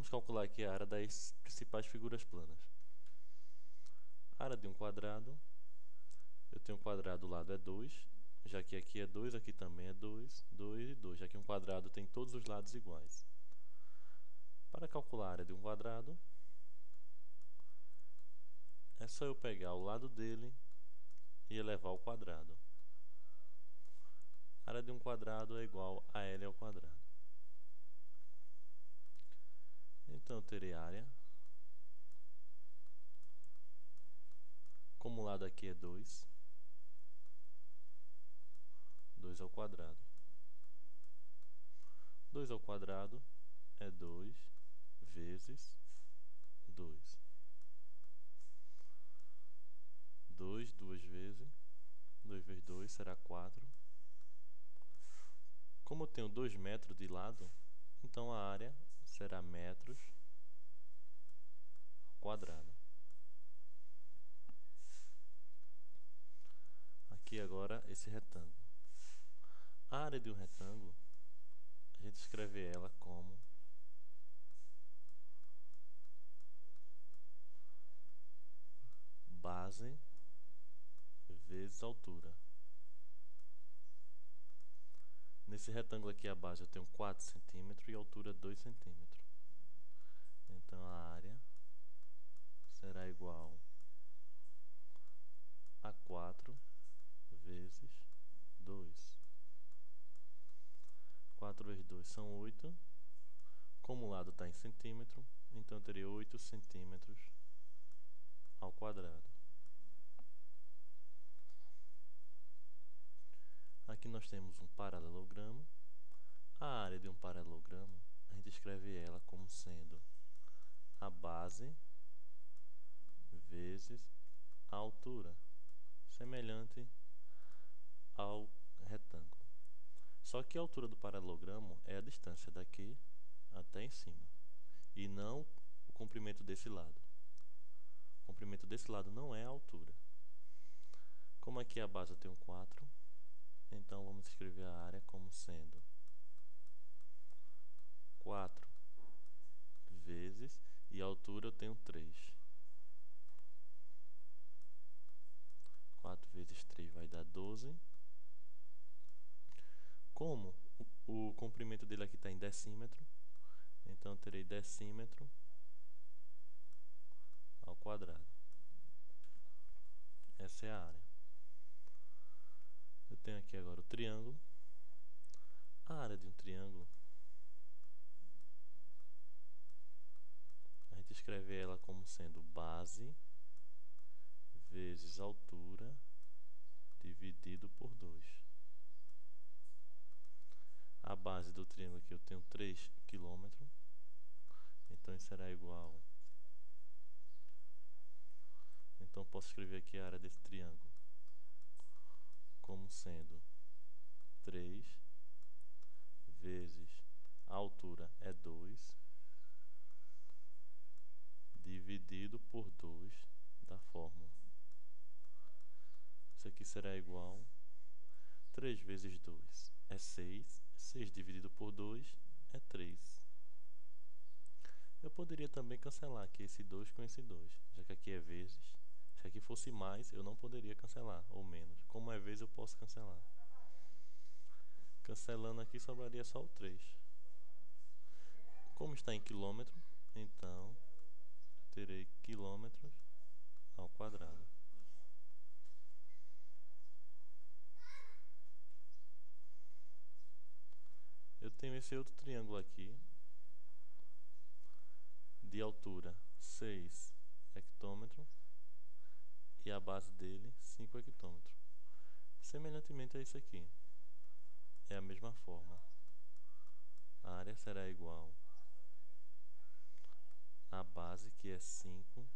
Vamos calcular aqui a área das principais figuras planas. A área de um quadrado, eu tenho um quadrado, o lado é 2, já que aqui é 2, aqui também é 2, 2 e 2, já que um quadrado tem todos os lados iguais. Para calcular a área de um quadrado, é só eu pegar o lado dele e elevar ao quadrado. A área de um quadrado é igual a L ao quadrado. Então eu terei área, como o lado aqui é 2, 2 ao quadrado. 2 ao quadrado é 2 vezes 2. 2 duas vezes, 2 vezes 2 será 4. Como eu tenho 2 metros de lado, então a área será metros ao quadrado. Aqui agora esse retângulo. A área de um retângulo, a gente escreve ela como base vezes altura. Nesse retângulo aqui a base eu tenho 4 centímetros e a altura 2 centímetros. Então a área será igual a 4 vezes 2. 4 vezes 2 são 8. Como o lado está em centímetro, então eu teria 8 centímetros ao quadrado. Aqui nós temos um paralelogramo. A área de um paralelogramo, a gente escreve ela como sendo a base vezes a altura, semelhante ao retângulo. Só que a altura do paralelogramo é a distância daqui até em cima, e não o comprimento desse lado. O comprimento desse lado não é a altura. Como aqui a base eu tenho 4, então vamos escrever a área como sendo 4 vezes, e a altura eu tenho 3. 4 vezes 3 vai dar 12. Como o comprimento dele aqui está em decímetro, então eu terei decímetro ao quadrado. Essa é a área. Eu tenho aqui agora o triângulo. A área de um triângulo, a gente escreve ela como sendo base vezes altura dividido por 2. A base do triângulo aqui eu tenho 3 km, então isso será igual. Então posso escrever aqui a área desse triângulo como sendo 3 vezes a altura é 2 dividido por 2 da fórmula. Isso aqui será igual 3 vezes 2 é 6, 6 dividido por 2 é 3. Eu poderia também cancelar aqui esse 2 com esse 2, já que aqui é vezes. Se aqui fosse mais, eu não poderia cancelar, ou menos. Como é vezes, eu posso cancelar. Cancelando aqui, sobraria só o 3. Como está em quilômetro, então eu terei quilômetros ao quadrado. Eu tenho esse outro triângulo aqui, de altura 6 hectômetros, e a base dele 5 hectômetros. Semelhantemente a isso aqui, é a mesma forma. A área será igual a base, que é 5,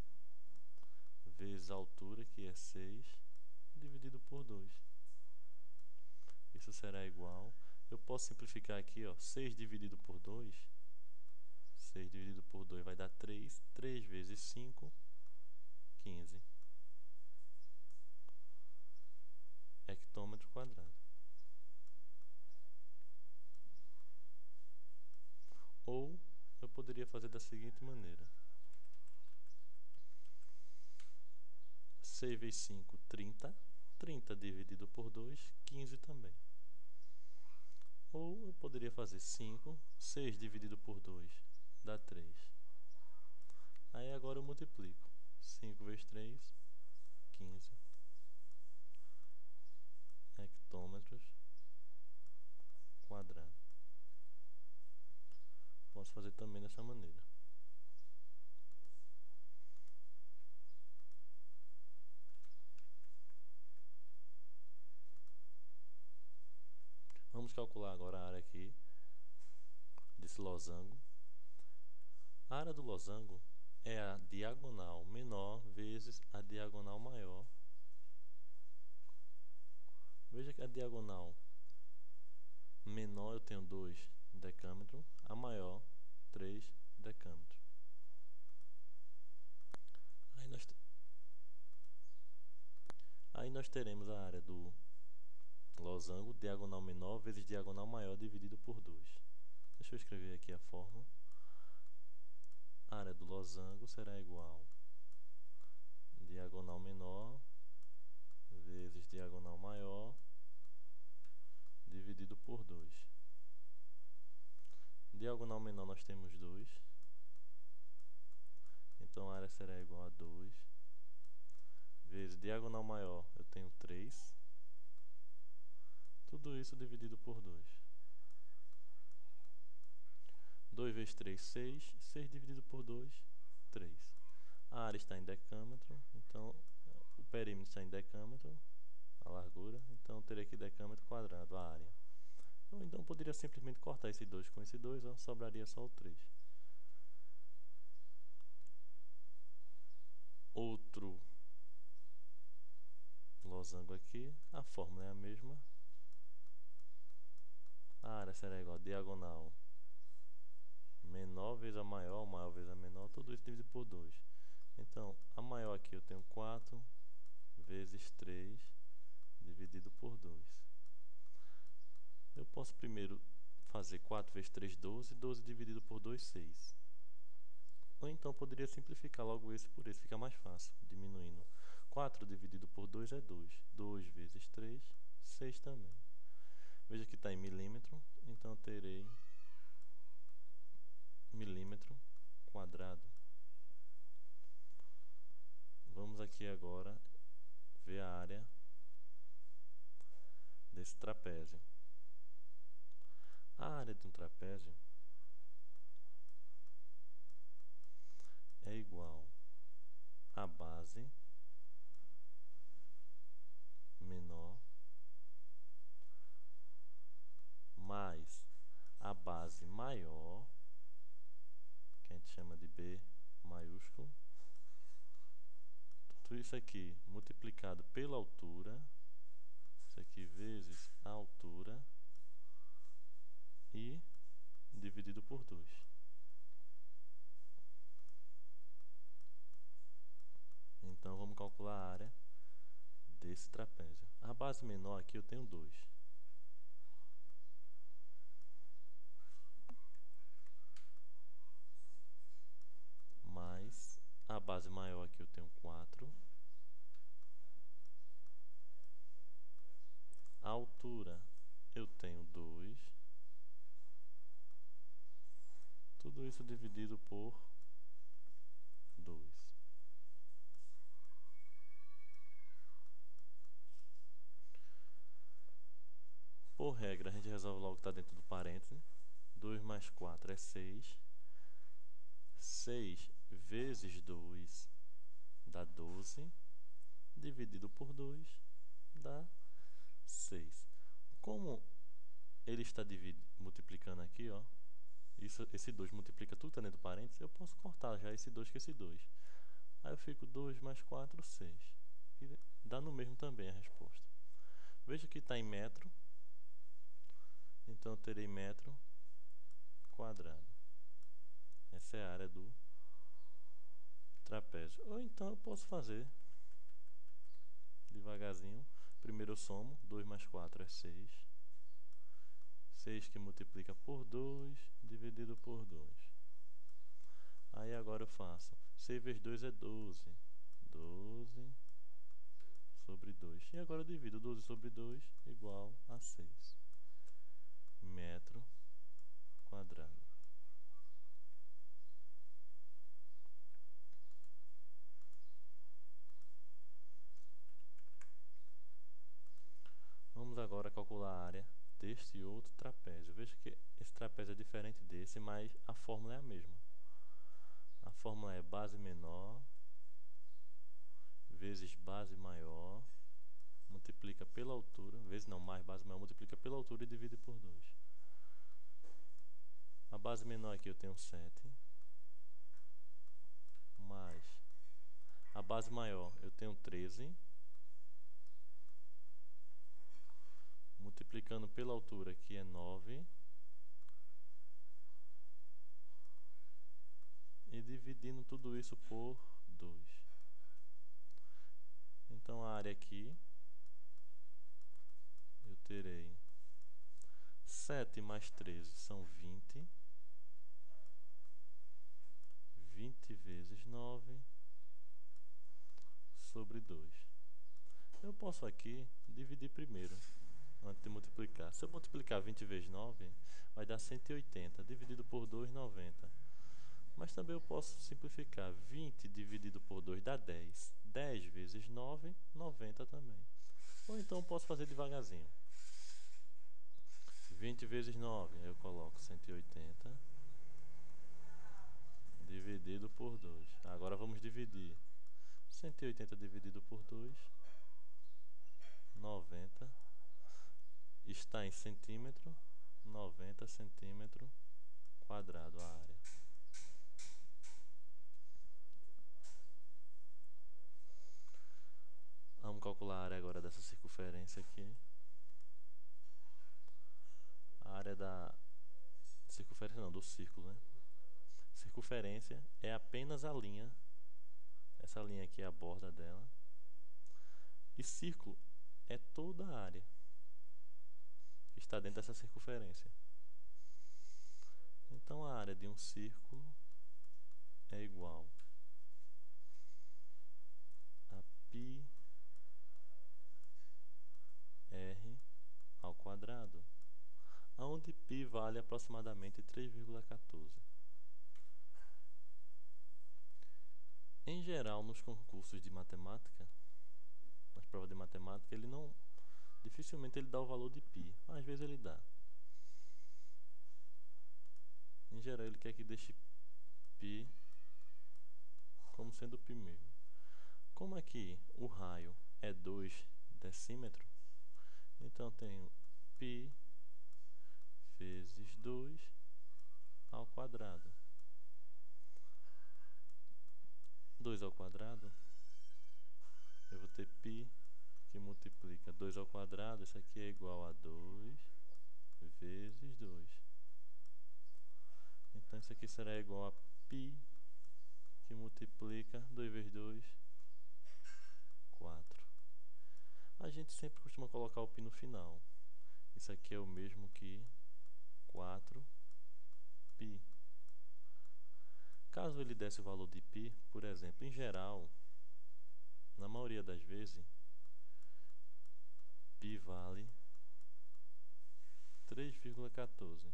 vezes a altura, que é 6, dividido por 2. Isso será igual... Eu posso simplificar aqui, ó, 6 dividido por 2. 6 dividido por 2 vai dar 3. 3 vezes 5, 15 hectômetro quadrado. Ou eu poderia fazer da seguinte maneira: 6 vezes 5, 30. 30 dividido por 2, 15 também. Ou eu poderia fazer 5, 6 dividido por 2 dá 3. Aí agora eu multiplico. 5 vezes 3, 15 hectômetros quadrados. Posso fazer também dessa maneira. Vamos calcular agora a área aqui desse losango. A área do losango é a diagonal menor vezes a diagonal maior. Veja que a diagonal menor eu tenho 2 decâmetros, a maior 3 decâmetros. Aí nós teremos a área do losango, diagonal menor vezes diagonal maior dividido por 2. Deixa eu escrever aqui a fórmula. A área do losango será igual a diagonal menor vezes diagonal maior dividido por 2. Diagonal menor nós temos 2. Então a área será igual a 2 vezes diagonal maior, eu tenho 3. Tudo isso dividido por 2. 2 vezes 3, 6. 6 dividido por 2, 3. A área está em decâmetro, então o perímetro está em decâmetro, a largura, então eu terei aqui decâmetro quadrado, a área. Ou então poderia simplesmente cortar esse 2 com esse 2, sobraria só o 3. Outro losango aqui, a fórmula é a mesma. A área será igual a diagonal menor vezes a maior vezes a menor, tudo isso dividido por 2. Então, a maior aqui eu tenho 4 vezes 3 dividido por 2. Eu posso primeiro fazer 4 vezes 3, 12. 12 dividido por 2, 6. Ou então poderia simplificar logo esse por esse, fica mais fácil, diminuindo. 4 dividido por 2 é 2. 2 vezes 3, 6 também. Veja que está em milímetro, então eu terei milímetro quadrado. Vamos aqui agora ver a área desse trapézio. A área de um trapézio é igual à base menor mais a base maior, que a gente chama de B maiúsculo. Tudo isso aqui multiplicado pela altura, isso aqui vezes a altura, e dividido por 2. Então vamos calcular a área desse trapézio. A base menor aqui eu tenho 2. Mais a base maior aqui eu tenho 4. A altura eu tenho 2. Tudo isso dividido por 2. Por regra, a gente resolve logo o que está dentro do parêntese. 2 mais 4 é 6. 6 vezes 2 dá 12. Dividido por 2 dá 6. Como ele está multiplicando aqui, ó, esse 2 multiplica tudo que está dentro do parênteses, eu posso cortar já esse 2 com esse 2. Aí eu fico 2 mais 4, 6. E dá no mesmo também a resposta. Veja que está em metro. Então eu terei metro quadrado. Essa é a área do trapézio. Ou então eu posso fazer devagarzinho. Primeiro eu somo. 2 mais 4 é 6. 6 que multiplica por 2, dividido por 2. agora eu faço 6 vezes 2 é 12. 12 sobre 2. E agora eu divido 12 sobre 2 igual a 6 metro quadrado. Vamos agora calcular a área deste outro trapézio. Veja que esse trapézio é diferente desse, mas a fórmula é a mesma. A fórmula é base menor vezes base maior, multiplica pela altura, vezes não, mais base maior, multiplica pela altura e divide por 2. A base menor aqui eu tenho 7, mais a base maior eu tenho 13, multiplicando pela altura que é 9, e dividindo tudo isso por 2. Então a área aqui eu terei 7 mais 13 são 20. 20 vezes 9 sobre 2. Eu posso aqui dividir primeiro, antes de multiplicar. Se eu multiplicar 20 vezes 9, vai dar 180. Dividido por 2, 90. Mas também eu posso simplificar. 20 dividido por 2 dá 10. 10 vezes 9, 90 também. Ou então eu posso fazer devagarzinho. 20 vezes 9, eu coloco 180 dividido por 2. Agora vamos dividir. 180 dividido por 2, 90. Está em centímetro, 90 centímetro quadrado a área. Vamos calcular a área agora dessa circunferência aqui. A área da circunferência não, do círculo, né? Circunferência é apenas a linha. Essa linha aqui é a borda dela. E círculo é toda a área que está dentro dessa circunferência. Então a área de um círculo é igual a πr ao quadrado, onde π vale aproximadamente 3,14. Em geral, nos concursos de matemática, nas provas de matemática, dificilmente ele dá o valor de π. Às vezes ele dá. Em geral, ele quer que deixe π como sendo π mesmo. Como aqui o raio é 2 decímetros, então eu tenho π vezes 2 ao quadrado. 2 ao quadrado, eu vou ter π que multiplica 2 ao quadrado, isso aqui é igual a 2 vezes 2. Então isso aqui será igual a π que multiplica 2 vezes 2, 4. A gente sempre costuma colocar o π no final. Isso aqui é o mesmo que 4π. Caso ele desse o valor de π, por exemplo, em geral, na maioria das vezes, π vale 3,14.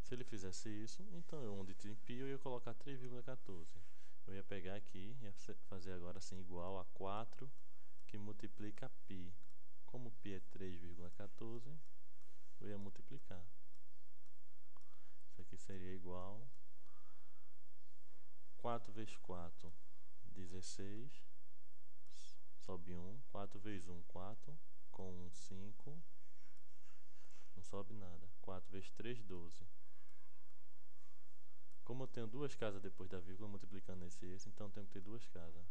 Se ele fizesse isso, então onde tem π eu ia colocar 3,14. Eu ia pegar aqui, ia fazer agora assim, igual a 4 que multiplica π. Como π é 3,14, eu ia multiplicar. Isso aqui seria igual 4 vezes 4, 16, sobe 1, 4 vezes 1, 4, com 1, 5, não sobe nada, 4 vezes 3, 12. Como eu tenho duas casas depois da vírgula, multiplicando esse, então eu tenho que ter duas casas.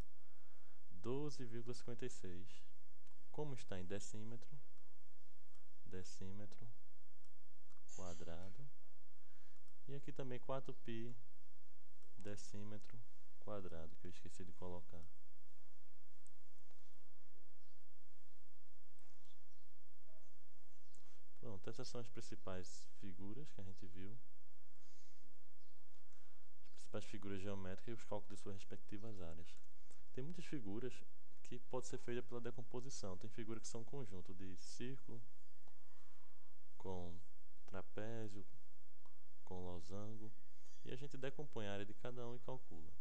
12,56. Como está em decímetro, decímetro quadrado. E aqui também 4π decímetro quadrado, que eu esqueci de colocar. Pronto, Pronto, essas são as principais figuras que a gente viu. As principais figuras geométricas e os cálculos de suas respectivas áreas. Tem muitas figuras que pode ser feita pela decomposição. Tem figuras que são um conjunto de círculo com trapézio, com losango, e a gente decompõe a área de cada um e calcula.